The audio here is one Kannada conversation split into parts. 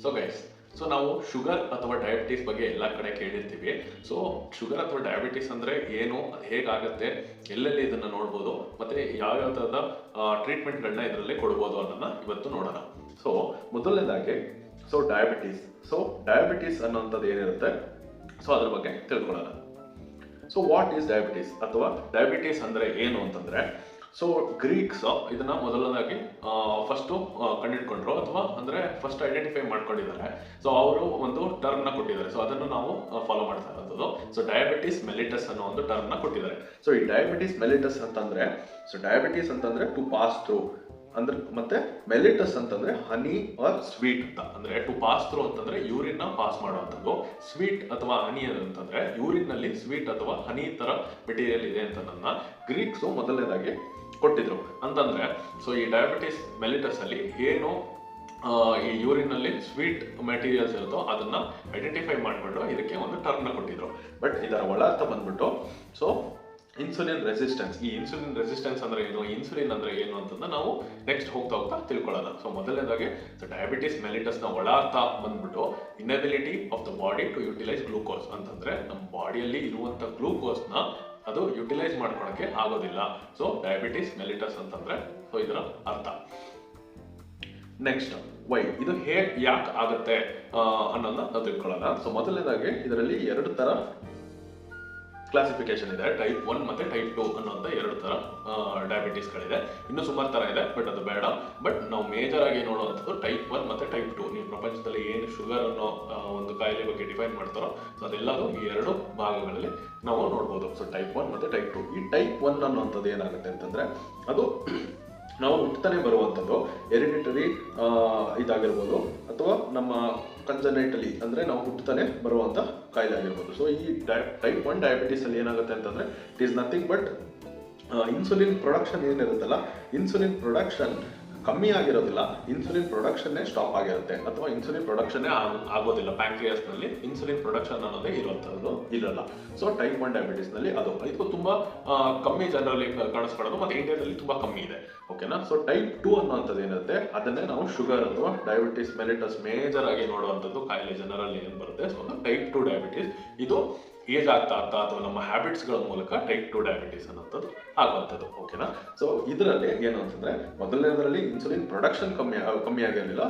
ಸೊ ಗೈಸ್, ಸೊ ನಾವು ಶುಗರ್ ಅಥವಾ ಡಯಾಬಿಟೀಸ್ ಬಗ್ಗೆ ಎಲ್ಲ ಕಡೆ ಕೇಳಿರ್ತೀವಿ. ಸೊ ಶುಗರ್ ಅಥವಾ ಡಯಾಬಿಟೀಸ್ ಅಂದರೆ ಏನು, ಹೇಗಾಗುತ್ತೆ, ಎಲ್ಲೆಲ್ಲಿ ಇದನ್ನು ನೋಡ್ಬೋದು, ಮತ್ತು ಯಾವ್ಯಾವ ಥರದ ಟ್ರೀಟ್ಮೆಂಟ್ಗಳನ್ನ ಇದರಲ್ಲಿ ಕೊಡ್ಬೋದು ಅನ್ನೋದನ್ನ ಇವತ್ತು ನೋಡೋಣ. ಸೊ ಮೊದಲನೇದಾಗಿ ಡಯಾಬಿಟೀಸ್ ಅನ್ನೋಂಥದ್ದು ಏನಿರುತ್ತೆ, ಸೊ ಅದ್ರ ಬಗ್ಗೆ ತಿಳ್ಕೊಳ್ಳೋಣ. ಸೊ ವಾಟ್ ಈಸ್ ಡಯಾಬಿಟೀಸ್ ಅಥವಾ ಡಯಾಬಿಟೀಸ್ ಅಂದರೆ ಏನು ಅಂತಂದರೆ, ಸೊ ಗ್ರೀಕ್ಸ್ ಇದನ್ನ ಮೊದಲನೇದಾಗಿ ಫಸ್ಟು ಕಂಡಿಡ್ಕೊಂಡ್ರು, ಅಥವಾ ಅಂದರೆ ಫಸ್ಟ್ ಐಡೆಂಟಿಫೈ ಮಾಡ್ಕೊಂಡಿದ್ದಾರೆ. ಸೊ ಅವರು ಒಂದು ಟರ್ಮ್ನ ಕೊಟ್ಟಿದ್ದಾರೆ. ಸೊ ಅದನ್ನು ನಾವು ಫಾಲೋ ಮಾಡ್ತಾ ಇರೋದು. ಸೊ ಡಯಾಬಿಟಿಸ್ ಮೆಲಿಟಸ್ ಅನ್ನೋ ಒಂದು ಟರ್ಮ್ನ ಕೊಟ್ಟಿದ್ದಾರೆ. ಸೊ ಈ ಡಯಾಬಿಟಿಸ್ ಮೆಲಿಟಸ್ ಅಂತಂದ್ರೆ, ಸೊ ಡಯಾಬಿಟಿಸ್ ಅಂತಂದ್ರೆ ಟು ಪಾಸ್ ಥ್ರೂ ಅಂದ್ರೆ, ಮತ್ತೆ ಮೆಲಿಟಸ್ ಅಂತಂದ್ರೆ ಹನಿ ಆರ್ ಸ್ವೀಟ್ ಅಂತ. ಅಂದ್ರೆ ಟು ಪಾಸ್ ಥ್ರೂ ಅಂತಂದ್ರೆ ಯೂರಿನ್ ನ ಪಾಸ್ ಮಾಡುವಂಥದ್ದು, ಸ್ವೀಟ್ ಅಥವಾ ಹನಿ ಅಂತಂದ್ರೆ ಯೂರಿನ್ ನಲ್ಲಿ ಸ್ವೀಟ್ ಅಥವಾ ಹನಿ ತರ ಮೆಟೀರಿಯಲ್ ಇದೆ ಅಂತ ನನ್ನ ಗ್ರೀಕ್ಸ್ ಮೊದಲನೇದಾಗಿ ಕೊಟ್ಟಿದ್ರು ಅಂತಂದ್ರೆ. ಸೊ ಈ ಡಯಾಬಿಟಿಸ್ ಮೆಲಿಟಸ್ ಅಲ್ಲಿ ಏನು ಈ ಯೂರಿನ್ ನಲ್ಲಿ ಸ್ವೀಟ್ ಮೆಟೀರಿಯಲ್ಸ್ ಇರುತ್ತೋ ಅದನ್ನ ಐಡೆಂಟಿಫೈ ಮಾಡಿಕೊಂಡು ಇದಕ್ಕೆ ಒಂದು ಟರ್ಮ್ ನ ಕೊಟ್ಟಿದ್ರು. ಬಟ್ ಇದರ ಒಳ ಅರ್ಥ ಬಂದ್ಬಿಟ್ಟು, ಸೊ ಇನ್ಸುಲಿನ್ ರೆಸಿಸ್ಟೆನ್ಸ್. ಈ ಇನ್ಸುಲಿನ್ ರೆಸಿಸ್ಟೆನ್ಸ್ ಅಂದ್ರೆ ಏನು, ಇನ್ಸುಲಿನ್ ಅಂದ್ರೆ ಏನು ಅಂತಂದ್ರೆ ನಾವು ನೆಕ್ಸ್ಟ್ ಹೋಗ್ತಾ ತಿಳ್ಕೊಳ್ಳೋಣ. ಸೊ ಮೊದಲನೇದಾಗಿ ಡಯಾಬಿಟಿಸ್ ಮೆಲಿಟಸ್ ನ ಒಳ ಅರ್ಥ ಬಂದ್ಬಿಟ್ಟು inability of the body to utilise glucose ಅಂತಂದ್ರೆ, ನಮ್ಮ ಬಾಡಿಯಲ್ಲಿ ಇರುವಂತ ಗ್ಲೂಕೋಸ್ ನ ಅದು ಯುಟಿಲೈಸ್ ಮಾಡ್ಕೊಳಕ್ಕೆ ಆಗೋದಿಲ್ಲ. ಸೊ ಡಯಾಬಿಟಿಸ್ ಮೆಲಿಟಸ್ ಅಂತಂದ್ರೆ ಸೊ ಇದರ ಅರ್ಥ. ನೆಕ್ಸ್ಟ್ ವೈ, ಇದು ಯಾಕೆ ಆಗುತ್ತೆ ಅನ್ನೋದನ್ನ ನಾವು ತಿಳ್ಕೊಳ್ಳೋಣ. ಸೊ ಮೊದಲನೇದಾಗಿ ಇದರಲ್ಲಿ ಎರಡು ತರ ಕ್ಲಾಸಿಫಿಕೇಶನ್ ಇದೆ, ಟೈಪ್ 1 ಮತ್ತೆ ಟೈಪ್ 2 ಅನ್ನೋಂಥ ಎರಡು ತರ ಡಯಾಬಿಟೀಸ್ಗಳಿದೆ. ಇನ್ನೂ ಸುಮಾರು ತರ ಇದೆ, ಬಟ್ ಅದು ಬೇಡ. ಬಟ್ ನಾವು ಮೇಜರ್ ಆಗಿ ನೋಡುವಂಥದ್ದು ಟೈಪ್ 1 ಮತ್ತೆ ಟೈಪ್ 2. ನೀವು ಪ್ರಪಂಚದಲ್ಲಿ ಏನು ಶುಗರ್ ಅನ್ನೋ ಒಂದು ಕಾಯಿಲೆ ಬಗ್ಗೆ ಡಿಫೈನ್ ಮಾಡ್ತಾರೋ, ಸೊ ಅದೆಲ್ಲದು ಈ ಎರಡು ಭಾಗಗಳಲ್ಲಿ ನಾವು ನೋಡ್ಬೋದು. ಸೊ ಟೈಪ್ 1 ಮತ್ತೆ ಟೈಪ್ 2. ಈ ಟೈಪ್ 1 ಅನ್ನೋಂಥದ್ದು ಏನಾಗುತ್ತೆ ಅಂತಂದ್ರೆ, ಅದು ನಾವು ಹುಟ್ಟತಾನೆ ಬರುವಂಥದ್ದು ಹೆರಿಡಿಟರಿ ಇದಾಗಿರ್ಬೋದು, ಅಥವಾ ನಮ್ಮ ಕನ್ಜನೈಟಲಿ ಅಂದ್ರೆ ನಾವು ಹುಟ್ಟತಾನೆ ಬರುವಂಥ ಕಾಯಿಲೆ ಆಗಿರ್ಬೋದು. ಸೊ ಈ ಟೈಪ್ 1 ಡಯಾಬಿಟೀಸ್ ಅಲ್ಲಿ ಏನಾಗುತ್ತೆ ಅಂತಂದ್ರೆ, it is nothing but insulin production ಏನಿರುತ್ತಲ್ಲ, ಇನ್ಸುಲಿನ್ ಪ್ರೊಡಕ್ಷನ್ ಕಮ್ಮಿ ಆಗಿರೋದಿಲ್ಲ, ಇನ್ಸುಲಿನ್ ಪ್ರೊಡಕ್ಷನ್ನೇ ಸ್ಟಾಪ್ ಆಗಿರುತ್ತೆ, ಅಥವಾ ಇನ್ಸುಲಿನ್ ಪ್ರೊಡಕ್ಷನ್ನೇ ಆಗೋದಿಲ್ಲ. ಪ್ಯಾಂಕ್ರಿಯಾಸ್ ನಲ್ಲಿ ಇನ್ಸುಲಿನ್ ಪ್ರೊಡಕ್ಷನ್ ಅನ್ನೋದೇ ಇರುವಂಥದ್ದು ಇರಲ್ಲ. ಸೊ ಟೈಪ್ 1 ಡಯಾಬಿಟೀಸ್ ನಲ್ಲಿ ಇದು ತುಂಬಾ ಕಮ್ಮಿ ಜನರಲ್ಲಿ ಕಾಣಿಸ್ಕೊಳ್ಳೋದು, ಮತ್ತೆ ಇಂಡಿಯಾದಲ್ಲಿ ತುಂಬಾ ಕಮ್ಮಿ ಇದೆ. ಓಕೆನಾ. ಸೊ ಟೈಪ್ 2 ಅನ್ನೋಂಥದ್ದು ಏನಿರುತ್ತೆ, ಅದನ್ನೇ ನಾವು ಶುಗರ್ ಅಥವಾ ಡಯಾಬಿಟಿಸ್ ಮೆಲಿಟಸ್ ಮೇಜರ್ ಆಗಿ ನೋಡುವಂಥದ್ದು ಕಾಯಿಲೆ ಜನರಲ್ಲಿ ಏನ್ ಬರುತ್ತೆ. ಸೊ ಟೈಪ್ 2 ಡಯಾಬಿಟೀಸ್ ಇದು ಏಜ್ ಆಗ್ತಾ ಅಥವಾ ನಮ್ಮ ಹ್ಯಾಬಿಟ್ಸ್ ಗಳ ಮೂಲಕ ಟೈಪ್ 2 ಡಯಾಬಿಟೀಸ್ ಅನ್ನೋಂಥದ್ದು ಆಗುವಂಥದ್ದು. ಓಕೆನಾ. ಸೊ ಇದರಲ್ಲಿ ಏನು ಅಂತಂದ್ರೆ, ಮೊದಲನೇದರಲ್ಲಿ ಇನ್ಸುಲಿನ್ ಪ್ರೊಡಕ್ಷನ್ ಕಮ್ಮಿ ಆಗಿರಲಿಲ್ಲ,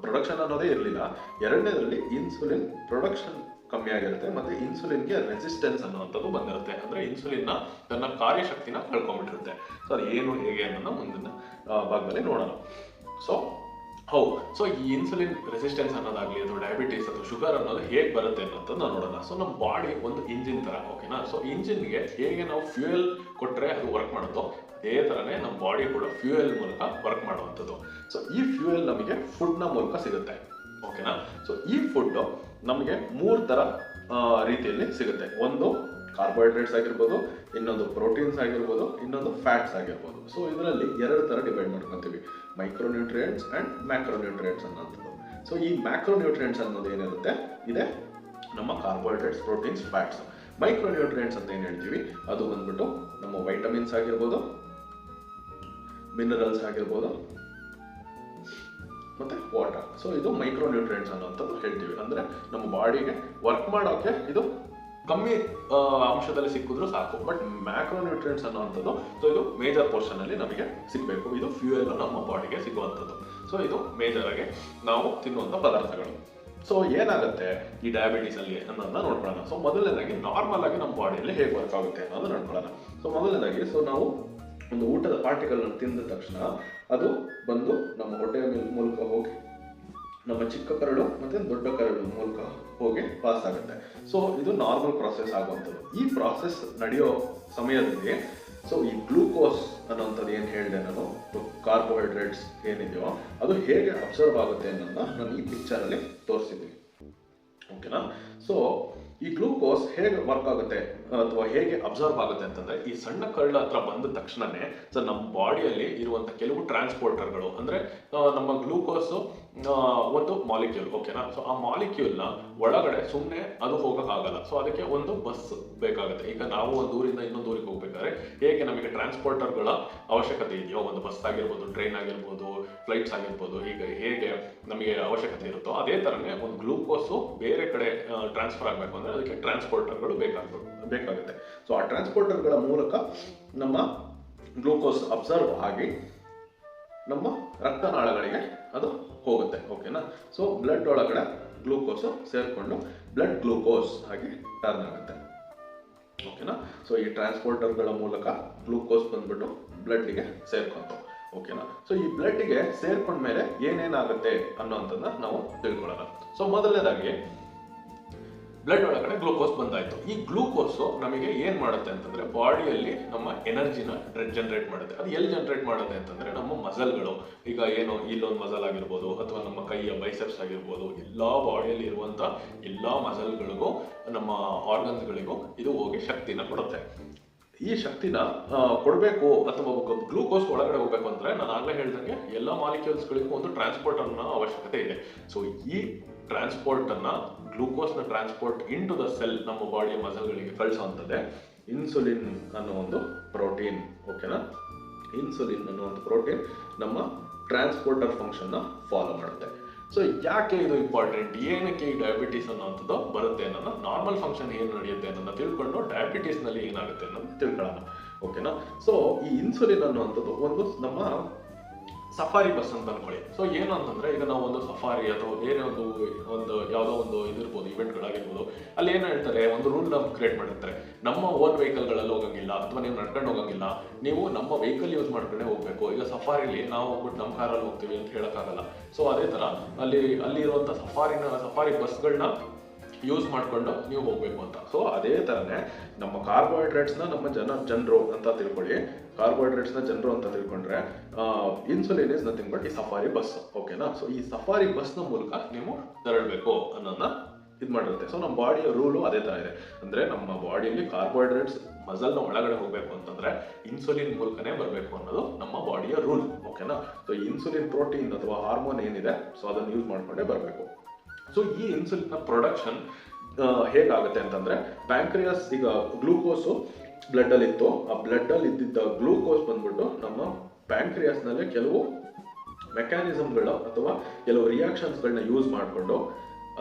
ಪ್ರೊಡಕ್ಷನ್ ಅನ್ನೋದೇ ಇರಲಿಲ್ಲ. ಎರಡನೇದರಲ್ಲಿ ಇನ್ಸುಲಿನ್ ಪ್ರೊಡಕ್ಷನ್ ಕಮ್ಮಿ ಆಗಿರುತ್ತೆ, ಮತ್ತೆ ಇನ್ಸುಲಿನ್ಗೆ ರೆಸಿಸ್ಟೆನ್ಸ್ ಅನ್ನುವಂಥದ್ದು ಬಂದಿರುತ್ತೆ. ಅಂದ್ರೆ ಇನ್ಸುಲಿನ್ ತನ್ನ ಕಾರ್ಯಶಕ್ತಿನ ಕಳ್ಕೊಂಡ್ಬಿಟ್ಟಿರುತ್ತೆ. ಸೊ ಅದು ಏನು ಹೇಗೆ ಅನ್ನೋದನ್ನ ಮುಂದಿನ ಭಾಗದಲ್ಲಿ ನೋಡೋಣ. ಸೊ ಈ ಇನ್ಸುಲಿನ್ ರೆಸಿಸ್ಟೆನ್ಸ್ ಅನ್ನೋದಾಗ್ಲಿ, ಅಥವಾ ಡಯಾಬಿಟೀಸ್ ಅಥವಾ ಶುಗರ್ ಅನ್ನೋದು ಹೇಗೆ ಬರುತ್ತೆ ಅನ್ನೋದನ್ನ ನೋಡೋಣ. ಸೊ ನಮ್ಮ ಬಾಡಿ ಒಂದು ಇಂಜಿನ್ ತರ. ಓಕೆನಾ. ಸೊ ಇಂಜಿನ್ಗೆ ಹೇಗೆ ನಾವು ಫ್ಯೂಯಲ್ ಕೊಟ್ಟರೆ ಅದು ವರ್ಕ್ ಮಾಡುತ್ತೋ, ಅದೇ ಥರನೇ ನಮ್ಮ ಬಾಡಿ ಕೂಡ ಫ್ಯೂಯಲ್ ಮೂಲಕ ವರ್ಕ್ ಮಾಡುವಂಥದ್ದು. ಸೊ ಈ ಫ್ಯೂಯಲ್ ನಮಗೆ ಫುಡ್ನ ಮೂಲಕ ಸಿಗುತ್ತೆ. ಓಕೆನಾ. ಸೊ ಈ ಫುಡ್ ನಮಗೆ 3 ಥರ ರೀತಿಯಲ್ಲಿ ಸಿಗುತ್ತೆ. ಒಂದು ಕಾರ್ಬೋಹೈಡ್ರೇಟ್ಸ್ ಆಗಿರ್ಬೋದು, ಇನ್ನೊಂದು ಪ್ರೋಟೀನ್ಸ್ ಆಗಿರ್ಬೋದು, ಇನ್ನೊಂದು ಫ್ಯಾಟ್ಸ್ ಆಗಿರ್ಬೋದು. ಸೊ ಇದರಲ್ಲಿ 2 ಥರ ಡಿವೈಡ್ ಮಾಡ್ಕೊತೀವಿ, ಮೈಕ್ರೋನ್ಯೂಟ್ರಿಯೆಂಟ್ಸ್ ಅಂಡ್ ಮ್ಯಾಕ್ರೋನ್ಯೂಟ್ರಿಯೆಂಟ್ಸ್ ಅನ್ನೋಂಥದ್ದು. ಸೊ ಈ ಮ್ಯಾಕ್ರೋನ್ಯೂಟ್ರಿಯೆಂಟ್ಸ್ ಅನ್ನೋದು ಏನಿರುತ್ತೆ ಇದೆ ನಮ್ಮ ಕಾರ್ಬೋಹೈಡ್ರೇಟ್ಸ್, ಪ್ರೋಟೀನ್ಸ್, ಫ್ಯಾಟ್ಸ್. ಮೈಕ್ರೋನ್ಯೂಟ್ರಿಯೆಂಟ್ಸ್ ಅಂತ ಏನು ಹೇಳ್ತೀವಿ, ಅದು ಬಂದ್ಬಿಟ್ಟು ನಮ್ಮ ವೈಟಮಿನ್ಸ್ ಆಗಿರ್ಬೋದು, ಮಿನರಲ್ಸ್ ಆಗಿರ್ಬೋದು, ಮತ್ತೆ ವಾಟರ್. ಸೊ ಇದು ಮೈಕ್ರೋನ್ಯೂಟ್ರಿಯೆಂಟ್ಸ್ ಅನ್ನೋಂಥದ್ದು ಹೇಳ್ತೀವಿ. ಅಂದ್ರೆ ನಮ್ಮ ಬಾಡಿಗೆ ವರ್ಕ್ ಮಾಡೋಕೆ ಇದು ಕಮ್ಮಿ ಅಂಶದಲ್ಲಿ ಸಿಕ್ಕಿದ್ರು ಸಾಕು. ಬಟ್ ಮ್ಯಾಕ್ರೋನ್ಯೂಟ್ರಿಯೆಂಟ್ಸ್ ಅನ್ನೋವಂಥದ್ದು, ಸೊ ಇದು ಮೇಜರ್ ಪೋರ್ಷನ್ ಅಲ್ಲಿ ನಮಗೆ ಸಿಗಬೇಕು. ಇದು ಫ್ಯೂಯಲ್ ನಮ್ಮ ಬಾಡಿಗೆ ಸಿಗುವಂಥದ್ದು. ಸೊ ಇದು ಮೇಜರ್ ಆಗಿ ನಾವು ತಿನ್ನುವಂಥ ಪದಾರ್ಥಗಳು. ಸೊ ಏನಾಗುತ್ತೆ ಈ ಡಯಾಬಿಟೀಸ್ ಅಲ್ಲಿ ಅನ್ನೋದನ್ನ ನೋಡ್ಕೊಳ್ಳೋಣ. ಸೊ ಮೊದಲನೇದಾಗಿ ನಾರ್ಮಲ್ ಆಗಿ ನಮ್ಮ ಬಾಡಿಯಲ್ಲಿ ಹೇಗೆ ವರ್ಕ್ ಆಗುತ್ತೆ ಅನ್ನೋದು ನೋಡ್ಕೊಳ್ಳೋಣ. ಸೊ ಮೊದಲನೇದಾಗಿ, ಸೊ ನಾವು ಒಂದು ಊಟದ ಪಾರ್ಟಿಕಲ್ ಅನ್ನು ತಿಂದ ತಕ್ಷಣ ಅದು ಬಂದು ನಮ್ಮ ಹೊಟ್ಟೆಯ ಮೂಲಕ ಹೋಗಿ ನಮ್ಮ ಚಿಕ್ಕ ಕರಳು ಮತ್ತೆ ದೊಡ್ಡ ಕರಳು ಮೂಲಕ ಹೋಗಿ ಪಾಸ್ ಆಗುತ್ತೆ. ಸೊ ಇದು ನಾರ್ಮಲ್ ಪ್ರಾಸೆಸ್ ಆಗುವಂಥದ್ದು. ಈ ಪ್ರಾಸೆಸ್ ನಡೆಯೋ ಸಮಯದಲ್ಲಿ ಸೊ ಈ ಗ್ಲೂಕೋಸ್ ಅನ್ನೋಂಥದ್ದು ಏನು ಹೇಳಿದೆ ನಾನು, ಕಾರ್ಬೋಹೈಡ್ರೇಟ್ಸ್ ಏನಿದೆಯೋ ಅದು ಹೇಗೆ ಅಬ್ಸರ್ವ್ ಆಗುತ್ತೆ ಅನ್ನೋದನ್ನ ನಾನು ಈ ಪಿಕ್ಚರಲ್ಲಿ ತೋರಿಸಿದ್ದೀನಿ. ಓಕೆನಾ. ಸೊ ಈ ಗ್ಲೂಕೋಸ್ ಹೇಗೆ ವರ್ಕ್ ಆಗುತ್ತೆ ಅಥವಾ ಹೇಗೆ ಅಬ್ಸರ್ವ್ ಆಗುತ್ತೆ ಅಂತಂದ್ರೆ, ಈ ಸಣ್ಣ ಕರಳ ಹತ್ರ ಬಂದ ತಕ್ಷಣನೇ ಸೊ ನಮ್ಮ ಬಾಡಿಯಲ್ಲಿ ಇರುವಂತ ಕೆಲವು ಟ್ರಾನ್ಸ್ಪೋರ್ಟರ್ಗಳು, ಅಂದ್ರೆ ನಮ್ಮ ಗ್ಲೂಕೋಸ್ ಒಂದು ಮಾಲಿಕ್ಯೂಲ್. ಓಕೆನಾ. ಸೊ ಆ ಮಾಲಿಕ್ಯೂಲ್ ನ ಒಳಗಡೆ ಸುಮ್ಮನೆ ಅದು ಹೋಗಕ್ಕಾಗಲ್ಲ. ಸೊ ಅದಕ್ಕೆ ಒಂದು ಬಸ್ ಬೇಕಾಗುತ್ತೆ. ಈಗ ನಾವು ಒಂದು ಊರಿಂದ ಇನ್ನೊಂದು ಊರಿಗೆ ಹೋಗ್ಬೇಕಾದ್ರೆ ಹೇಗೆ ನಮಗೆ ಟ್ರಾನ್ಸ್ಪೋರ್ಟರ್ಗಳ ಅವಶ್ಯಕತೆ ಇದೆಯೋ, ಒಂದು ಬಸ್ ಆಗಿರ್ಬೋದು, ಟ್ರೈನ್ ಆಗಿರ್ಬೋದು, ಫ್ಲೈಟ್ಸ್ ಆಗಿರ್ಬೋದು, ಈಗ ಹೇಗೆ ನಮಗೆ ನಮಗೆ ಅವಶ್ಯಕತೆ ಇರುತ್ತೋ ಅದೇ ಥರನೇ ಒಂದು ಗ್ಲೂಕೋಸು ಬೇರೆ ಕಡೆ ಟ್ರಾನ್ಸ್ಫರ್ ಆಗಬೇಕು ಅಂದರೆ ಅದಕ್ಕೆ ಟ್ರಾನ್ಸ್ಪೋರ್ಟರ್ಗಳು ಬೇಕಾಗುತ್ತೆ. ಸೊ ಆ ಟ್ರಾನ್ಸ್ಪೋರ್ಟರ್ಗಳ ಮೂಲಕ ನಮ್ಮ ಗ್ಲೂಕೋಸ್ ಅಬ್ಸರ್ವ್ ಆಗಿ ನಮ್ಮ ರಕ್ತನಾಳಗಳಿಗೆ ಅದು ಹೋಗುತ್ತೆ. ಓಕೆನಾ. ಸೊ ಬ್ಲಡ್ ಒಳಗಡೆ ಗ್ಲೂಕೋಸು ಸೇರಿಕೊಂಡು ಬ್ಲಡ್ ಗ್ಲೂಕೋಸ್ ಆಗಿ ಟರ್ನ್ ಆಗುತ್ತೆ. ಓಕೆನಾ. ಸೊ ಈ ಟ್ರಾನ್ಸ್ಪೋರ್ಟರ್ಗಳ ಮೂಲಕ ಗ್ಲೂಕೋಸ್ ಬಂದ್ಬಿಟ್ಟು ಬ್ಲಡ್ಗೆ ಸೇರ್ಕೊಂತು. ಓಕೆನಾ. ಸೊ ಈ ಬ್ಲಡ್ಗೆ ಸೇರ್ಕೊಂಡ್ಮೇಲೆ ಏನೇನಾಗುತ್ತೆ ಅನ್ನೋಂಥದ್ದನ್ನ ನಾವು ತಿಳ್ಕೊಳ್ಳೋಣ. ಸೊ ಮೊದಲನೇದಾಗಿ ಬ್ಲಡ್ ಒಳಗಡೆ ಗ್ಲೂಕೋಸ್ ಬಂದಾಯ್ತು. ಈ ಗ್ಲೂಕೋಸು ನಮಗೆ ಏನ್ ಮಾಡುತ್ತೆ ಅಂತಂದ್ರೆ ಬಾಡಿಯಲ್ಲಿ ನಮ್ಮ ಎನರ್ಜಿನ ಜನರೇಟ್ ಮಾಡುತ್ತೆ. ಅದು ಎಲ್ಲಿ ಜನರೇಟ್ ಮಾಡುತ್ತೆ ಅಂತಂದ್ರೆ ನಮ್ಮ ಮಸಲ್ಗಳು, ಈಗ ಏನು ಇಲ್ಲೊಂದು ಮಸಲ್ ಆಗಿರ್ಬೋದು ಅಥವಾ ನಮ್ಮ ಕೈಯ ಬೈಸೆಪ್ಸ್ ಆಗಿರ್ಬೋದು, ಎಲ್ಲಾ ಬಾಡಿಯಲ್ಲಿ ಇರುವಂತ ಎಲ್ಲಾ ಮಸಲ್ಗಳಿಗೂ ನಮ್ಮ ಆರ್ಗನ್ಸ್ಗಳಿಗೂ ಇದು ಹೋಗಿ ಶಕ್ತಿನ ಕೊಡುತ್ತೆ. ಈ ಶಕ್ತಿನ ಕೊಡಬೇಕು ಅಥವಾ ಗ್ಲೂಕೋಸ್ ಒಳಗಡೆ ಹೋಗ್ಬೇಕು ಅಂದ್ರೆ ನಾನು ಆಗ್ಲೇ ಹೇಳ್ದಂಗೆ ಎಲ್ಲ ಮಾಲಿಕ್ಯೂಲ್ಸ್ಗಳಿಗೂ ಒಂದು ಟ್ರಾನ್ಸ್ಪೋರ್ಟರ್ನ ಅವಶ್ಯಕತೆ ಇದೆ. ಸೊ ಈ ಟ್ರಾನ್ಸ್ಪೋರ್ಟ್ ಅನ್ನ ಗ್ಲೂಕೋಸ್ನ transport into the cell ನಮ್ಮ ಬಾಡಿಯ ಮಸಲ್ಗಳಿಗೆ ಕಳಿಸುವಂಥದ್ದೇ ಇನ್ಸುಲಿನ್ ಅನ್ನೋ ಒಂದು ಪ್ರೋಟೀನ್. ಓಕೆನಾ. ಇನ್ಸುಲಿನ್ ಅನ್ನೋ ಒಂದು ಪ್ರೋಟೀನ್ ನಮ್ಮ ಟ್ರಾನ್ಸ್ಪೋರ್ಟರ್ ಫಂಕ್ಷನ್ನ ಫಾಲೋ ಮಾಡುತ್ತೆ. ಸೊ ಯಾಕೆ ಇದು ಇಂಪಾರ್ಟೆಂಟ್, ಏನಕ್ಕೆ ಈ ಡಯಾಬಿಟೀಸ್ ಅನ್ನೋಂಥದ್ದು ಬರುತ್ತೆ ಅನ್ನೋದು, ನಾರ್ಮಲ್ ಫಂಕ್ಷನ್ ಏನು ನಡೆಯುತ್ತೆ ಅನ್ನೋದನ್ನ ತಿಳ್ಕೊಂಡು ಡಯಾಬಿಟೀಸ್ನಲ್ಲಿ ಏನಾಗುತ್ತೆ ಅನ್ನೋದು ತಿಳ್ಕೊಳ್ಳೋಣ. ಓಕೆನಾ. ಸೊ ಈ ಇನ್ಸುಲಿನ್ ಅನ್ನುವಂಥದ್ದು ಒಂದು ನಮ್ಮ ಸಫಾರಿ ಬಸ್ ಅಂತ ಅನ್ಕೊಳ್ಳಿ. ಸೊ ಏನು ಅಂತಂದ್ರೆ ಈಗ ನಾವು ಒಂದು ಸಫಾರಿ ಅಥವಾ ಬೇರೆ ಒಂದು ಯಾವುದೋ ಒಂದು ಇದಿರ್ಬೋದು, ಇವೆಂಟ್ಗಳಾಗಿರ್ಬೋದು, ಅಲ್ಲಿ ಏನು ಹೇಳ್ತಾರೆ, ಒಂದು ರೂಲ್ ಕ್ರಿಯೇಟ್ ಮಾಡಿರ್ತಾರೆ. ನಮ್ಮ ಓನ್ ವೆಹಿಕಲ್ಗಳಲ್ಲಿ ಹೋಗಂಗಿಲ್ಲ ಅಥವಾ ನೀವು ನಡ್ಕೊಂಡು ಹೋಗಂಗಿಲ್ಲ, ನೀವು ನಮ್ಮ ವೆಹಿಕಲ್ ಯೂಸ್ ಮಾಡ್ಕೊಂಡೇ ಹೋಗ್ಬೇಕು. ಈಗ ಸಫಾರಿಲಿ ನಾವು ಹೋಗ್ಬಿಟ್ಟು ನಮ್ಮ ಕಾರಲ್ಲಿ ಹೋಗ್ತೀವಿ ಅಂತ ಹೇಳಕ್ಕಾಗಲ್ಲ. ಸೊ ಅದೇ ತರ ಅಲ್ಲಿ ಇರುವಂತ ಸಫಾರಿ ಬಸ್ಗಳನ್ನ ಯೂಸ್ ಮಾಡ್ಕೊಂಡು ನೀವು ಹೋಗ್ಬೇಕು ಅಂತ. ಸೊ ಅದೇ ತರನೇ ನಮ್ಮ ಕಾರ್ಬೋಹೈಡ್ರೇಟ್ಸ್ನ ನಮ್ಮ ಜನರು ಅಂತ ತಿಳ್ಕೊಳ್ಳಿ. ಕಾರ್ಬೋಹೈಡ್ರೇಟ್ಸ್ನ ಜನರು ಅಂತ ತಿಳ್ಕೊಂಡ್ರೆ ಇನ್ಸುಲಿನ್ ಇಸ್ ನಥಿಂಗ್ ಬಟ್ ಈ ಸಫಾರಿ ಬಸ್. ಓಕೆನಾ. ಸೊ ಈ ಸಫಾರಿ ಬಸ್ನ ಮೂಲಕ ನೀವು ತೆರಳಬೇಕು ಅನ್ನೋದನ್ನ ಇದು ಮಾಡಿರುತ್ತೆ. ಸೊ ನಮ್ಮ ಬಾಡಿಯ ರೂಲು ಅದೇ ತರ ಇದೆ. ಅಂದ್ರೆ ನಮ್ಮ ಬಾಡಿಯಲ್ಲಿ ಕಾರ್ಬೋಹೈಡ್ರೇಟ್ಸ್ ಮಸಲ್ನ ಒಳಗಡೆ ಹೋಗ್ಬೇಕು ಅಂತಂದ್ರೆ ಇನ್ಸುಲಿನ್ ಮೂಲಕನೇ ಬರಬೇಕು ಅನ್ನೋದು ನಮ್ಮ ಬಾಡಿಯ ರೂಲ್. ಓಕೆನಾ. ಸೊ ಇನ್ಸುಲಿನ್ ಪ್ರೋಟೀನ್ ಅಥವಾ ಹಾರ್ಮೋನ್ ಏನಿದೆ, ಸೊ ಅದನ್ನು ಯೂಸ್ ಮಾಡ್ಕೊಂಡೇ ಬರಬೇಕು. ಸೊ ಈ ಇನ್ಸುಲಿನ್ ಪ್ರೊಡಕ್ಷನ್ ಹೇಗಾಗುತ್ತೆ ಅಂತಂದ್ರೆ ಪ್ಯಾಂಕ್ರಿಯಾಸ್, ಈಗ ಗ್ಲೂಕೋಸು ಬ್ಲಡ್ ಅಲ್ಲಿ ಇತ್ತು, ಆ ಬ್ಲಡ್ ಅಲ್ಲಿ ಇದ್ದಿದ್ದ ಗ್ಲೂಕೋಸ್ ಬಂದ್ಬಿಟ್ಟು ನಮ್ಮ ಪ್ಯಾಂಕ್ರಿಯಾಸ್ ನಲ್ಲಿ ಕೆಲವು ಮೆಕ್ಯಾನಿಸಮ್ಗಳ ಅಥವಾ ಕೆಲವು ರಿಯಾಕ್ಷನ್ಸ್ಗಳನ್ನ ಯೂಸ್ ಮಾಡಿಕೊಂಡು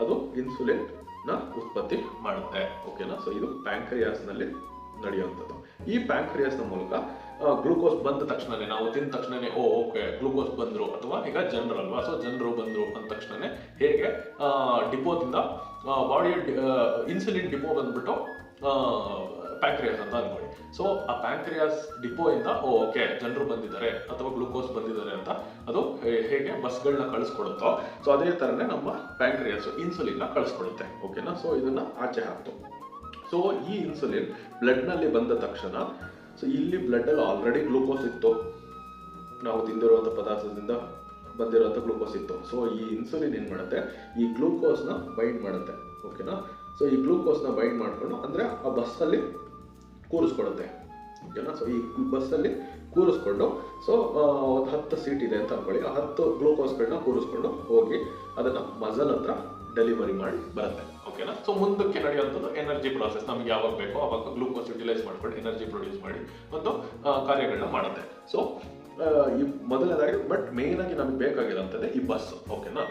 ಅದು ಇನ್ಸುಲಿನ್ ನ ಉತ್ಪತ್ತಿ ಮಾಡುತ್ತೆ. ಓಕೆನಾ. ಸೊ ಇದು ಪ್ಯಾಂಕ್ರಿಯಾಸ್ ನಲ್ಲಿ ನಡೆಯುವಂಥದ್ದು. ಈ ಪ್ಯಾಂಕ್ರಿಯಾಸ್ ನ ಮೂಲಕ ಗ್ಲೂಕೋಸ್ ಬಂದ ತಕ್ಷಣನೇ, ನಾವು ತಿಂದ ತಕ್ಷಣನೇ ಓಕೆ ಗ್ಲೂಕೋಸ್ ಬಂದ್ರು, ಅಥವಾ ಈಗ ಜನರು ಅಲ್ವಾ, ಸೊ ಜನರು ಬಂದ್ರು ಅಂದ ತಕ್ಷಣನೇ ಹೇಗೆ ಡಿಪೋದಿಂದ ಬಾಡಿಯ ಇನ್ಸುಲಿನ್ ಡಿಪೋ ಬಂದ್ಬಿಟ್ಟು ಪ್ಯಾಂಕ್ರಿಯಾಸ್ ಅಂತ ಅನ್ಕೊಳ್ಳಿ. ಸೊ ಆ ಪ್ಯಾಂಕ್ರಿಯಾಸ್ ಡಿಪೋ ಇಂದ ಓಕೆ ಜನರು ಬಂದಿದ್ದಾರೆ ಅಥವಾ ಗ್ಲೂಕೋಸ್ ಬಂದಿದ್ದಾರೆ ಅಂತ ಅದು ಹೇಗೆ ಬಸ್ಗಳನ್ನ ಕಳಿಸ್ಕೊಡುತ್ತೋ, ಸೊ ಅದೇ ತರನೇ ನಮ್ಮ ಪ್ಯಾಂಕ್ರಿಯಾಸ್ ಇನ್ಸುಲಿನ್ ನ ಕಳಿಸ್ಕೊಡುತ್ತೆ. ಓಕೆನಾ. ಸೊ ಇದನ್ನ ಆಚೆ ಹಾಕ್ತು. ಸೊ ಈ ಇನ್ಸುಲಿನ್ ಬ್ಲಡ್ ನಲ್ಲಿ ಬಂದ ತಕ್ಷಣ, ಸೊ ಇಲ್ಲಿ ಬ್ಲಡ್ ಅಲ್ಲಿ ಆಲ್ರೆಡಿ ಗ್ಲೂಕೋಸ್ ಇತ್ತು, ನಾವು ತಿಂದಿರುವಂತ ಪದಾರ್ಥದಿಂದ ಬಂದಿರುವಂತ ಗ್ಲೂಕೋಸ್ ಇತ್ತು. ಸೊ ಈ ಇನ್ಸುಲಿನ್ ಏನ್ ಮಾಡುತ್ತೆ, ಈ ಗ್ಲೂಕೋಸ್ನ ಬೈಂಡ್ ಮಾಡುತ್ತೆ. ಓಕೆನಾ. ಸೊ ಈ ಗ್ಲೂಕೋಸ್ನ ಬೈಂಡ್ ಮಾಡ್ಕೊಂಡು ಅಂದ್ರೆ ಆ ಬಸ್ಸಲ್ಲಿ ಕೂರಿಸ್ಕೊಡುತ್ತೆ. ಓಕೆನಾ. ಸೊ ಈ ಬಸ್ಸಲ್ಲಿ ಕೂರಿಸ್ಕೊಂಡು, ಸೊ ಒಂದು 10 ಸೀಟ್ ಇದೆ ಅಂತ ಅನ್ಕೊಳ್ಳಿ, ಆ 10 ಗ್ಲೂಕೋಸ್ಗಳನ್ನ ಕೂರಿಸ್ಕೊಂಡು ಹೋಗಿ ಅದನ್ನ ಮಸಲ್ ಹತ್ರ ಡೆಲಿವರಿ ಮಾಡಿ ಬರುತ್ತೆ. ಓಕೆನಾ. ಸೊ ಮುಂದಕ್ಕೆ ನಡೆಯುವಂಥದ್ದು ಎನರ್ಜಿ ಪ್ರಾಸೆಸ್. ನಮ್ಗೆ ಯಾವಾಗ ಬೇಕೋ ಅವಾಗ ಗ್ಲೂಕೋಸ್ ಯುಟಿಲೈಸ್ ಮಾಡ್ಕೊಂಡು ಎನರ್ಜಿ ಪ್ರೊಡ್ಯೂಸ್ ಮಾಡಿ ಒಂದು ಕಾರ್ಯಗಳನ್ನ ಮಾಡುತ್ತೆ. ಸೊ ಈ ಮೊದಲನೇದಾಗಿ ಬಟ್ ಮೇನ್ ಆಗಿ ನಮ್ಗೆ ಬೇಕಾಗಿರೋಂಥದ್ದೇ ಈ ಬಸ್. ಓಕೆನಾ.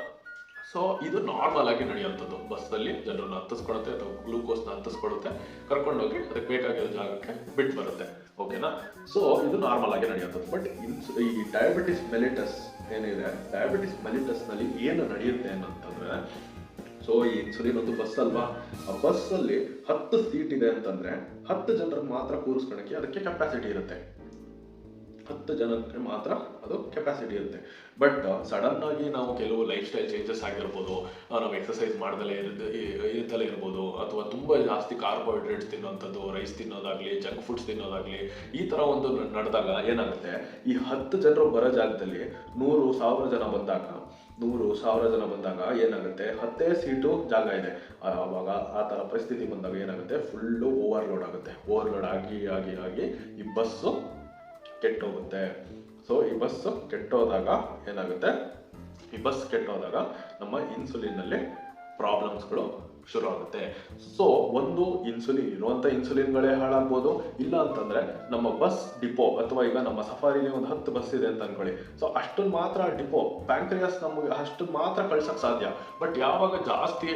ಸೊ ಇದು ನಾರ್ಮಲ್ ಆಗಿ ನಡೆಯುವಂಥದ್ದು. ಬಸ್ಸಲ್ಲಿ ಜನರನ್ನ ಹತ್ತಿಸ್ಕೊಳುತ್ತೆ ಅಥವಾ ಗ್ಲೂಕೋಸ್ನ ಹತ್ತಿಸ್ಕೊಳುತ್ತೆ, ಕರ್ಕೊಂಡೋಗಿ ಅದಕ್ಕೆ ಬೇಕಾಗಿರೋ ಜಾಗಕ್ಕೆ ಬಿಟ್ಟು ಬರುತ್ತೆ. ಓಕೆನಾ. ಸೊ ಇದು ನಾರ್ಮಲ್ ಆಗಿ ನಡೆಯುವಂಥದ್ದು. ಬಟ್ ಈ ಡಯಾಬಿಟಿಸ್ ಮೆಲಿಟಸ್ ಏನಿದೆ, ಡಯಾಬಿಟಿಸ್ ಮೆಲಿಟಸ್ ನಲ್ಲಿ ಏನು ನಡೆಯುತ್ತೆ ಅಂತಂದ್ರೆ, ಸೊ ಈ ಇನ್ಸುಲಿನ್ ಒಂದು ಬಸ್ ಅಲ್ವಾ, ಆ ಬಸ್ ಅಲ್ಲಿ 10 ಸೀಟ್ ಇದೆ ಅಂತಂದ್ರೆ 10 ಜನರಿಗೆ ಮಾತ್ರ ಕೂರಿಸ್ಕೊಳಕ್ಕೆ ಅದಕ್ಕೆ ಕೆಪಾಸಿಟಿ ಇರುತ್ತೆ. 10 ಜನಕ್ಕೆ ಮಾತ್ರ ಅದು ಕೆಪಾಸಿಟಿ ಇರುತ್ತೆ. ಬಟ್ ಸಡನ್ ಆಗಿ ನಾವು ಕೆಲವು ಲೈಫ್ ಸ್ಟೈಲ್ ಚೇಂಜಸ್ ಆಗಿರ್ಬೋದು, ನಾವು ಎಕ್ಸಸೈಸ್ ಮಾಡ್ದಲೇ ಇರ್ಬೋದು, ಅಥವಾ ತುಂಬಾ ಜಾಸ್ತಿ ಕಾರ್ಬೋಹೈಡ್ರೇಟ್ಸ್ ತಿನ್ನೋಂಥದ್ದು, ರೈಸ್ ತಿನ್ನೋದಾಗ್ಲಿ, ಜಂಕ್ ಫುಡ್ಸ್ ತಿನ್ನೋದಾಗ್ಲಿ, ಈ ತರ ಒಂದು ನಡೆದಾಗ ಏನಾಗುತ್ತೆ, ಈ 10 ಜನರು ಬರೋ ಜಾಗದಲ್ಲಿ 100,000 ಜನ ಬಂದಾಗ ಏನಾಗುತ್ತೆ, 10 ಸೀಟು ಜಾಗ ಇದೆ. ಆವಾಗ ಆ ತರ ಪರಿಸ್ಥಿತಿ ಬಂದಾಗ ಏನಾಗುತ್ತೆ, ಫುಲ್ಲು ಓವರ್ಲೋಡ್ ಆಗುತ್ತೆ. ಓವರ್ಲೋಡ್ ಆಗಿ ಆಗಿ ಆಗಿ ಈ ಬಸ್ಸು ಕೆಟ್ಟೋಗುತ್ತೆ. ಸೊ ಈ ಬಸ್ ಕೆಟ್ಟೋದಾಗ ಏನಾಗುತ್ತೆ, ಈ ಬಸ್ ಕೆಟ್ಟೋದಾಗ ನಮ್ಮ ಇನ್ಸುಲಿನ್ ನಲ್ಲಿ ಪ್ರಾಬ್ಲಮ್ಸ್ಗಳು ಶುರು ಆಗುತ್ತೆ. ಸೊ ಒಂದು ಇನ್ಸುಲಿನ್ ಇರುವಂಥ ಇನ್ಸುಲಿನ್ಗಳೇ ಹಾಳಾಗ್ಬೋದು, ಇಲ್ಲ ಅಂತಂದ್ರೆ ನಮ್ಮ ಬಸ್ ಡಿಪೋ ಅಥವಾ ಈಗ ನಮ್ಮ ಸಫಾರಿಲಿ ಒಂದು 10 ಬಸ್ ಇದೆ ಅಂತ ಅನ್ಕೊಳ್ಳಿ. ಸೊ ಅಷ್ಟನ್ನು ಮಾತ್ರ ಡಿಪೋ ಪ್ಯಾಂಕ್ರಿಯಾಸ್ ನಮಗೆ ಅಷ್ಟನ್ನು ಮಾತ್ರ ಕಳ್ಸಕ್ ಸಾಧ್ಯ. ಬಟ್ ಯಾವಾಗ ಜಾಸ್ತಿ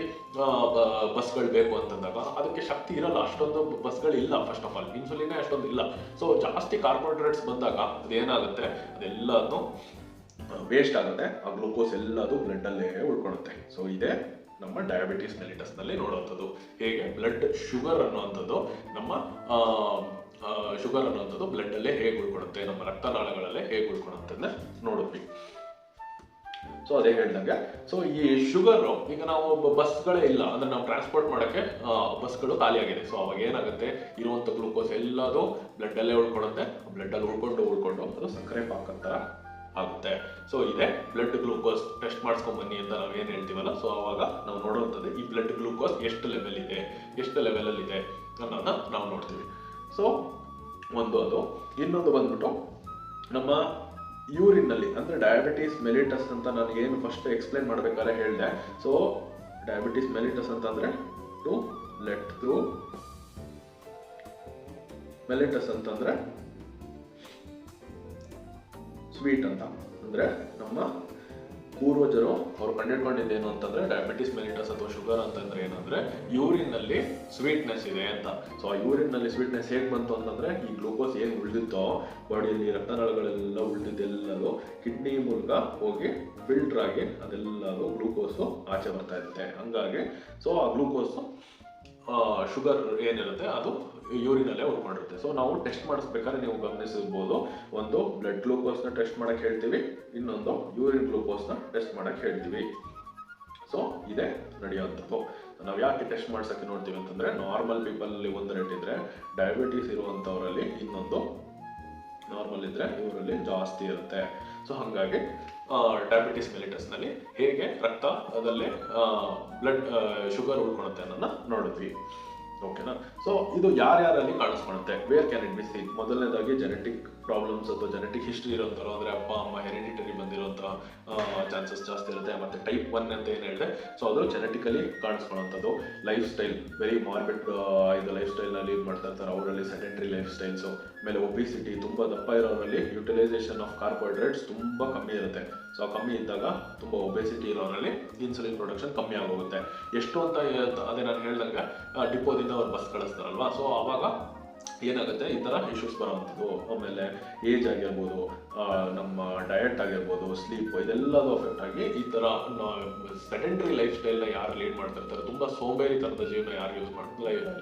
ಬಸ್ಗಳು ಬೇಕು ಅಂತಂದಾಗ ಅದಕ್ಕೆ ಶಕ್ತಿ ಇರಲ್ಲ, ಅಷ್ಟೊಂದು ಬಸ್ಗಳಿಲ್ಲ. ಫಸ್ಟ್ ಆಫ್ ಆಲ್ ಇನ್ಸುಲಿನೇ ಅಷ್ಟೊಂದು ಇಲ್ಲ. ಸೊ ಜಾಸ್ತಿ ಕಾರ್ಬೋಹೈಡ್ರೇಟ್ಸ್ ಬಂದಾಗ ಅದೇನಾಗುತ್ತೆ, ಅದೆಲ್ಲನೂ ವೇಸ್ಟ್ ಆಗುತ್ತೆ. ಆ ಗ್ಲೂಕೋಸ್ ಎಲ್ಲದು ಬ್ಲಡ್ ಅಲ್ಲೇ ಉಳ್ಕೊಳುತ್ತೆ. ಸೊ ಇದೇ ನಮ್ಮ ಡಯಾಬಿಟಿಸ್ ಮೆಲಿಟಸ್ ನಲ್ಲಿ ನೋಡುವಂಥದ್ದು. ಹೇಗೆ ಬ್ಲಡ್ ಶುಗರ್ ಅನ್ನುವಂಥದ್ದು ನಮ್ಮ ಶುಗರ್ ಅನ್ನುವಂಥದ್ದು ಬ್ಲಡ್ ಅಲ್ಲೇ ಹೇಗೆ ಉಳ್ಕೊಳುತ್ತೆ, ನಮ್ಮ ರಕ್ತನಾಳಗಳಲ್ಲೇ ಹೇಗೆ ಉಳ್ಕೊಳುತ್ತೆ ಅಂತ ನೋಡಿದ್ವಿ. ಸೊ ಅದೇ ಹೇಳ್ದಂಗೆ, ಸೊ ಈ ಶುಗರ್ ಈಗ ನಾವು ಬಸ್ಗಳೇ ಇಲ್ಲ ಅಂದ್ರೆ ನಾವು ಟ್ರಾನ್ಸ್ಪೋರ್ಟ್ ಮಾಡೋಕ್ಕೆ ಬಸ್ಗಳು ಖಾಲಿ ಆಗಿದೆ. ಸೊ ಅವಾಗ ಏನಾಗುತ್ತೆ, ಇರುವಂಥ ಗ್ಲೂಕೋಸ್ ಎಲ್ಲದು ಬ್ಲಡ್ ಅಲ್ಲೇ ಉಳ್ಕೊಳುತ್ತೆ. ಬ್ಲಡ್ ಅಲ್ಲಿ ಉಳ್ಕೊಂಡು ಅದು ಸಕ್ಕರೆ ಪಾಕ ಥರ ಆಗುತ್ತೆ. ಸೊ ಇದೆ ಬ್ಲಡ್ ಗ್ಲೂಕೋಸ್ ಟೆಸ್ಟ್ ಮಾಡಿಸ್ಕೊಂಡ್ ಬನ್ನಿ ಅಂತ ನಾವು ಏನು ಹೇಳ್ತೀವಲ್ಲ. ಸೊ ಅವಾಗ ನಾವು ನೋಡುವಂಥದ್ದು ಈ ಬ್ಲಡ್ ಗ್ಲೂಕೋಸ್ ಎಷ್ಟು ಲೆವೆಲ್ ಇದೆ, ಎಷ್ಟು ಲೆವೆಲಲ್ಲಿ ಇದೆ ಅನ್ನೋದನ್ನ ನಾವು ನೋಡ್ತೀವಿ. ಸೊ ಒಂದು ಅದು. ಇನ್ನೊಂದು ಬಂದ್ಬಿಟ್ಟು ನಮ್ಮ ಯೂರಿನ್ನಲ್ಲಿ ಅಂದರೆ ಡಯಾಬಿಟಿಸ್ ಮೆಲಿಟಸ್ ಅಂತ ನಾನು ಏನು ಫಸ್ಟ್ ಎಕ್ಸ್ಪ್ಲೈನ್ ಮಾಡ್ಬೇಕಾದ್ರೆ ಹೇಳಿದೆ. ಸೊ ಡಯಾಬಿಟಿಸ್ ಮೆಲಿಟಸ್ ಅಂತಂದ್ರೆ ಟು ಲೆಟ್ ಥ್ರೂ ಮೆಲಿಟಸ್ ಅಂತಂದ್ರೆ ಸ್ವೀಟ್ ಅಂತ. ಅಂದ್ರೆ ನಮ್ಮ ಪೂರ್ವಜರು ಅವ್ರು ಕಂಡಿಡ್ಕೊಂಡಿದ್ದೇನು ಅಂತಂದ್ರೆ ಡಯಾಬಿಟಿಸ್ ಮೆಲಿಟಸ್ ಅಥವಾ ಶುಗರ್ ಅಂತಂದ್ರೆ ಏನಂದ್ರೆ ಯೂರಿನ್ ನಲ್ಲಿ ಸ್ವೀಟ್ನೆಸ್ ಇದೆ ಅಂತ. ಸೊ ಆ ಯೂರಿನ್ ನಲ್ಲಿ ಸ್ವೀಟ್ನೆಸ್ ಹೇಗೆ ಬಂತು ಅಂತಂದ್ರೆ ಈ ಗ್ಲೂಕೋಸ್ ಏನು ಉಳಿದಿತ್ತೋ ಬಾಡಿಯಲ್ಲಿ ರಕ್ತನಾಳಗಳೆಲ್ಲ ಉಳಿದಿದ್ದೆಲ್ಲದು ಕಿಡ್ನಿ ಮೂಲಕ ಹೋಗಿ ಫಿಲ್ಟರ್ ಆಗಿ ಅದೆಲ್ಲದು ಗ್ಲೂಕೋಸು ಆಚೆ ಬರ್ತಾ ಇರುತ್ತೆ. ಹಂಗಾಗಿ ಸೊ ಆ ಗ್ಲೂಕೋಸು ಶುಗರ್ ಏನಿರುತ್ತೆ ಅದು ಯೂರಿನಲ್ಲೇ ಉಳ್ಕೊಂಡಿರುತ್ತೆ. ಸೊ ನಾವು ಟೆಸ್ಟ್ ಮಾಡಿಸ್ಬೇಕಾದ್ರೆ ನೀವು ಗಮನಿಸಿರ್ಬೋದು, ಒಂದು ಬ್ಲಡ್ ಗ್ಲೂಕೋಸ್ನ ಟೆಸ್ಟ್ ಮಾಡಕ್ಕೆ ಹೇಳ್ತೀವಿ, ಇನ್ನೊಂದು ಯೂರಿನ್ ಗ್ಲೂಕೋಸ್ನ ಟೆಸ್ಟ್ ಮಾಡಕ್ಕೆ ಹೇಳ್ತೀವಿ. ಸೊ ಇದೇ ನಡೆಯುವಂಥದ್ದು. ನಾವು ಯಾಕೆ ಟೆಸ್ಟ್ ಮಾಡ್ಸಕ್ಕೆ ನೋಡ್ತೀವಿ ಅಂತಂದ್ರೆ ನಾರ್ಮಲ್ ಪೀಪಲ್ ಅಲ್ಲಿ ಒಂದು ರೇಟ್ ಇದ್ರೆ ಡಯಾಬಿಟೀಸ್ ಇರುವಂಥವರಲ್ಲಿ ಇನ್ನೊಂದು, ನಾರ್ಮಲ್ ಇದ್ರೆ ಇವರಲ್ಲಿ ಜಾಸ್ತಿ ಇರುತ್ತೆ. ಸೊ ಹಾಗಾಗಿ ಡಯಾಬಿಟಿಸ್ ಮೆಲಿಟಸ್ ನಲ್ಲಿ ಹೇಗೆ ರಕ್ತದಲ್ಲೇ ಬ್ಲಡ್ ಶುಗರ್ ಉಳ್ಕೊಳುತ್ತೆ ಅನ್ನೋದನ್ನ ನೋಡಿದ್ವಿ. ಓಕೆನಾ. ಸೊ ಇದು ಯಾರ್ಯಾರಲ್ಲಿ ಕಾಣಿಸ್ಕೊಳುತ್ತೆ, where can it be seen? ಮೊದಲನೇದಾಗಿ ಜೆನೆಟಿಕ್ ಪ್ರಾಬ್ಲಮ್ಸ್ ಅಥವಾ ಜೆನೆಟಿಕ್ ಹಿಸ್ಟ್ರಿ ಇರೋಂಥವ್ರು ಅಂದರೆ ಅಪ್ಪ ಅಮ್ಮ ಹೆರಿಡಿಟರಿ ಬಂದಿರೋಂಥ ಚಾನ್ಸಸ್ ಜಾಸ್ತಿ ಇರುತ್ತೆ. ಮತ್ತು ಟೈಪ್ 1 ಅಂತ ಏನು ಹೇಳಿದೆ, ಸೊ ಅದು ಜೆನೆಟಿಕಲಿ ಕಾಣಿಸ್ಕೊಳ್ಳೋಂಥದ್ದು. ಲೈಫ್ ಸ್ಟೈಲ್ ವೆರಿ ಮಾರ್ಬಿಡ್ ಇದು ಲೈಫ್ ಸ್ಟೈಲ್ನಲ್ಲಿ ಇದು ಮಾಡ್ತಾ ಇರ್ತಾರೆ, ಅವರಲ್ಲಿ ಸೆಡೆಂಟ್ರಿ ಲೈಫ್ ಸ್ಟೈಲ್ಸು. ಆಮೇಲೆ ಒಬಿಸಿಟಿ, ತುಂಬ ದಪ್ಪ ಇರೋರಲ್ಲಿ ಯುಟಿಲೈಸೇಷನ್ ಆಫ್ ಕಾರ್ಬೋಹೈಡ್ರೇಟ್ಸ್ ತುಂಬ ಕಮ್ಮಿ ಇರುತ್ತೆ. ಸೊ ಕಮ್ಮಿ ಇದ್ದಾಗ ತುಂಬ ಒಬೆಸಿಟಿ ಇರೋರಲ್ಲಿ ಇನ್ಸುಲಿನ್ ಪ್ರೊಡಕ್ಷನ್ ಕಮ್ಮಿ ಆಗೋಗುತ್ತೆ. ಎಷ್ಟು ಅಂತ ಅದೇ ನಾನು ಹೇಳ್ದಂಗೆ ಡಿಪೋದಿಂದ ಅವ್ರು ಬಸ್ ಕಳಿಸ್ತಾರಲ್ವಾ, ಸೊ ಆವಾಗ ಏನಾಗುತ್ತೆ, ಈ ಥರ ಇಶ್ಯೂಸ್ ಬರೋವಂಥದ್ದು. ಆಮೇಲೆ ಏಜ್ ಆಗಿರ್ಬೋದು, ನಮ್ಮ ಡಯಟ್ ಆಗಿರ್ಬೋದು, ಸ್ಲೀಪ್, ಇದೆಲ್ಲದು ಅಫೆಕ್ಟ್ ಆಗಿ ಈ ಥರ ಸೆಡೆಂಟ್ರಿ ಲೈಫ್ ಸ್ಟೈಲ್ನ ಯಾರು ಲೀಡ್ ಮಾಡ್ತಾ ಇರ್ತಾರೆ, ತುಂಬ ಸೋಂಬೇರಿ ಥರದ ಜೀವನ ಯಾರು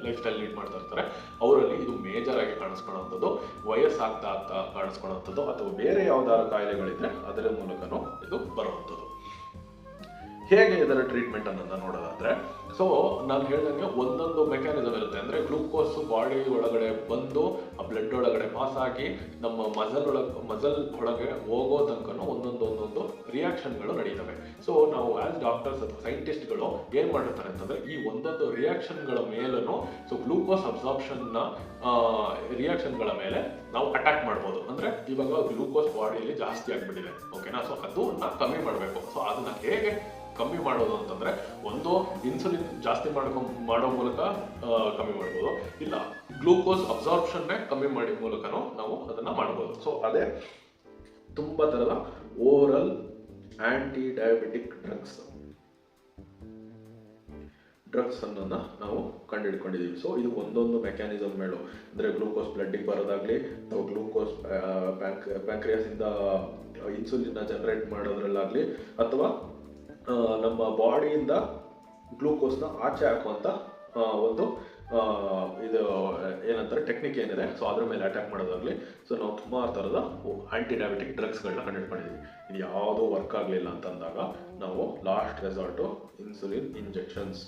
ಲೈಫ್ ಸ್ಟೈಲ್ ಲೀಡ್ ಮಾಡ್ತಾ ಇರ್ತಾರೆ, ಅವರಲ್ಲಿ ಇದು ಮೇಜರ್ ಆಗಿ ಕಾಣಿಸ್ಕೊಳ್ಳೋವಂಥದ್ದು. ವಯಸ್ಸಾಗ್ತಾ ಕಾಣಿಸ್ಕೊಳ್ಳೋವಂಥದ್ದು ಅಥವಾ ಬೇರೆ ಯಾವ್ದಾದ್ರು ಕಾಯಿಲೆಗಳಿದ್ರೆ ಅದರ ಮೂಲಕನೂ ಇದು ಬರುವಂಥದ್ದು. ಹೇಗೆ ಇದರ ಟ್ರೀಟ್ಮೆಂಟ್ ಅನ್ನೋದನ್ನ ನೋಡೋದಾದ್ರೆ, ಸೊ ನಾನು ಹೇಳ್ದಂಗೆ ಒಂದೊಂದು ಮೆಕ್ಯಾನಿಸಮ್ ಇರುತ್ತೆ. ಅಂದರೆ ಗ್ಲೂಕೋಸ್ ಬಾಡಿ ಒಳಗಡೆ ಬಂದು ಆ ಬ್ಲಡ್ ಒಳಗಡೆ ಪಾಸ್ ಆಗಿ ನಮ್ಮ ಮಸಲ್ ಒಳಗೆ ಹೋಗೋ ತನಕನೂ ಒಂದೊಂದು ರಿಯಾಕ್ಷನ್ಗಳು ನಡೀತವೆ. ಸೊ ನಾವು ಆಸ್ ಡಾಕ್ಟರ್ಸ್ ಅಥವಾ ಸೈಂಟಿಸ್ಟ್ಗಳು ಏನು ಮಾಡಿರ್ತಾರೆ ಅಂತಂದರೆ ಈ ಒಂದೊಂದು ರಿಯಾಕ್ಷನ್ಗಳ ಮೇಲೂ ಸೊ ಗ್ಲೂಕೋಸ್ ಅಬ್ಸಾರ್ಪ್ಷನ್ನ ರಿಯಾಕ್ಷನ್ಗಳ ಮೇಲೆ ನಾವು ಅಟ್ಯಾಕ್ ಮಾಡ್ಬೋದು. ಅಂದರೆ ಇವಾಗ ಗ್ಲೂಕೋಸ್ ಬಾಡಿಯಲ್ಲಿ ಜಾಸ್ತಿ ಆಗಿಬಿಟ್ಟಿದೆ, ಓಕೆನಾ. ಸೊ ಅದನ್ನ ಕಮ್ಮಿ ಮಾಡಬೇಕು. ಸೊ ಅದನ್ನ ಹೇಗೆ ಕಮ್ಮಿ ಮಾಡೋದು ಅಂತಂದ್ರೆ, ಒಂದು ಇನ್ಸುಲಿನ್ ಜಾಸ್ತಿ ಮಾಡೋ ಮೂಲಕ ಕಮ್ಮಿ ಮಾಡ್ಬೋದು, ಇಲ್ಲ ಗ್ಲೂಕೋಸ್ ಅಬ್ಸಾರ್ಪ್ಷನ್ನೇ ಕಮ್ಮಿ ಮಾಡೋ ಮೂಲಕನೂ ನಾವು ಅದನ್ನ ಮಾಡ್ಬೋದು. ಸೊ ಅದೇ ತುಂಬಾ ತರದ ಓರಲ್ ಆಂಟಿ ಡಯಾಬಿಟಿಕ್ ಡ್ರಗ್ಸ್ ಅನ್ನೋದನ್ನ ನಾವು ಕಂಡುಹಿಡ್ಕೊಂಡಿದ್ದೀವಿ. ಸೊ ಇದು ಒಂದೊಂದು ಮೆಕ್ಯಾನಿಸಮ್ ಮೇಲೂ, ಅಂದರೆ ಗ್ಲೂಕೋಸ್ ಬ್ಲಡ್ಡಿಗೆ ಬರೋದಾಗ್ಲಿ ಅಥವಾ ಗ್ಲೂಕೋಸ್ ಪ್ಯಾಂಕ್ರಿಯಾಸ್ ಇಂದ ಇನ್ಸುಲಿನ್ ಜನರೇಟ್ ಮಾಡೋದ್ರಲ್ಲಾಗ್ಲಿ ಅಥವಾ ನಮ್ಮ ಬಾಡಿಯಿಂದ ಗ್ಲೂಕೋಸ್ನ ಆಚೆ ಹಾಕುವಂಥ ಒಂದು ಇದು ಏನಂತಾರೆ ಟೆಕ್ನಿಕ್ ಏನಿದೆ, ಸೊ ಅದ್ರ ಮೇಲೆ ಅಟ್ಯಾಕ್ ಮಾಡೋದಾಗಲಿ. ಸೊ ನಾವು ಸುಮಾರು ಥರದ ಆಂಟಿ ಡಯಾಬಿಟಿಕ್ ಡ್ರಗ್ಸ್ಗಳನ್ನ ಕಂಡುಹಿಡ್ಕೊಂಡಿದ್ದೀವಿ. ಇದು ಯಾವುದೂ ವರ್ಕ್ ಆಗಲಿಲ್ಲ ಅಂತಂದಾಗ ನಾವು ಲಾಸ್ಟ್ ರೆಸಾರ್ಟು ಇನ್ಸುಲಿನ್ ಇಂಜೆಕ್ಷನ್ಸ್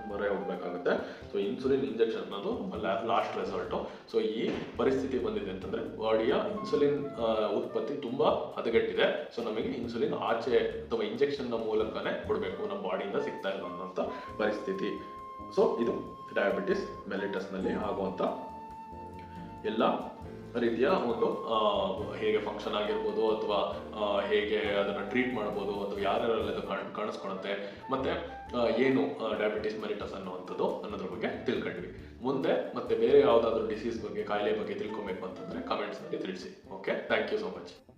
ಮೊರೆ ಹೋಗ್ಬೇಕಾಗುತ್ತೆ. ಸೊ ಇನ್ಸುಲಿನ್ ಇಂಜೆಕ್ಷನ್ ಅನ್ನೋದು ಲಾಸ್ಟ್ ರೆಸಾರ್ಟು. ಸೊ ಈ ಪರಿಸ್ಥಿತಿ ಬಂದಿದೆ ಅಂತಂದ್ರೆ ಬಾಡಿಯ ಇನ್ಸುಲಿನ್ ಉತ್ಪತ್ತಿ ತುಂಬಾ ಹದಗೆಟ್ಟಿದೆ. ಸೊ ನಮಗೆ ಇನ್ಸುಲಿನ್ ಆಚೆ ಅಥವಾ ಇಂಜೆಕ್ಷನ್ ಮೂಲಕನೇ ಕೊಡಬೇಕು, ನಮ್ಮ ಬಾಡಿಯಿಂದ ಸಿಗ್ತಾ ಇಲ್ಲ ಅನ್ನೋಂಥ ಪರಿಸ್ಥಿತಿ. ಸೊ ಇದು ಡಯಾಬಿಟಿಸ್ ಮೆಲಿಟಸ್ ನಲ್ಲಿ ಆಗುವಂತ ಎಲ್ಲ ರೀತಿಯ ಒಂದು ಹೇಗೆ ಫಂಕ್ಷನ್ ಆಗಿರ್ಬೋದು ಅಥವಾ ಹೇಗೆ ಅದನ್ನು ಟ್ರೀಟ್ ಮಾಡ್ಬೋದು ಅಥವಾ ಯಾರ್ಯಾರಲ್ಲಿ ಅದು ಕಾಣಿಸ್ಕೊಳುತ್ತೆ ಮತ್ತು ಏನು ಡಯಾಬಿಟಿಸ್ ಮೆಲಿಟಸ್ ಅನ್ನೋದ್ರ ಬಗ್ಗೆ ತಿಳ್ಕೊಂಡ್ವಿ. ಮುಂದೆ ಮತ್ತೆ ಬೇರೆ ಯಾವುದಾದ್ರೂ ಡಿಸೀಸ್ ಬಗ್ಗೆ ಕಾಯಿಲೆ ಬಗ್ಗೆ ತಿಳ್ಕೊಬೇಕು ಅಂತಂದರೆ ಕಮೆಂಟ್ಸ್ನಲ್ಲಿ ತಿಳಿಸಿ. Okay, thank you so much.